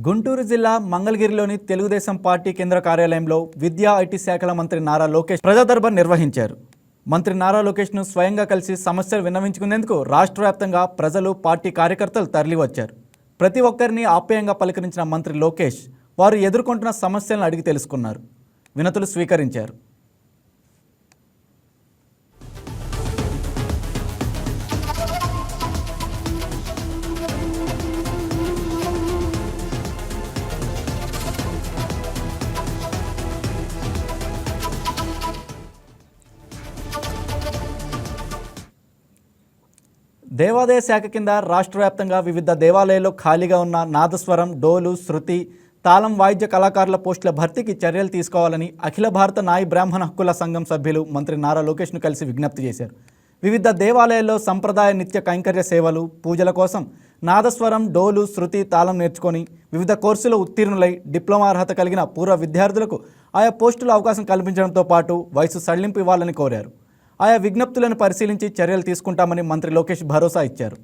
గుంటూరు జిల్లా మంగళగిరిలోని తెలుగుదేశం పార్టీ కేంద్ర కార్యాలయంలో విద్యా ఐటీ శాఖల మంత్రి నారా లోకేష్ ప్రజా దర్బార్ నిర్వహించారు. మంత్రి నారా లోకేష్ను స్వయంగా కలిసి సమస్యలు విన్నవించుకునేందుకు రాష్ట్ర వ్యాప్తంగా ప్రజలు, పార్టీ కార్యకర్తలు తరలివచ్చారు. ప్రతి ఒక్కరిని ఆప్యాయంగా పలకరించిన మంత్రి లోకేష్ వారు ఎదుర్కొంటున్న సమస్యలను అడిగి తెలుసుకున్నారు, వినతులు స్వీకరించారు. దేవాదాయ శాఖ కింద రాష్ట్ర వ్యాప్తంగా వివిధ దేవాలయాల్లో ఖాళీగా ఉన్న నాదస్వరం, డోలు, శృతి, తాళం వాయిద్య కళాకారుల పోస్టుల భర్తీకి చర్యలు తీసుకోవాలని అఖిల భారత నాయి బ్రాహ్మణ హక్కుల సంఘం సభ్యులు మంత్రి నారా లోకేష్ను కలిసి విజ్ఞప్తి చేశారు. వివిధ దేవాలయాల్లో సంప్రదాయ నిత్య కైంకర్య సేవలు, పూజల కోసం నాదస్వరం, డోలు, శృతి, తాళం నేర్చుకొని వివిధ కోర్సులు ఉత్తీర్ణులై డిప్లొమా అర్హత కలిగిన పూర్వ విద్యార్థులకు ఆయా పోస్టుల అవకాశం కల్పించడంతో పాటు వయసు సడలింపు ఇవ్వాలని కోరారు. ఆయా విజ్ఞప్తులను పరిశీలించి చర్యలు తీసుకుంటామని మంత్రి లోకేష్ భరోసా ఇచ్చారు.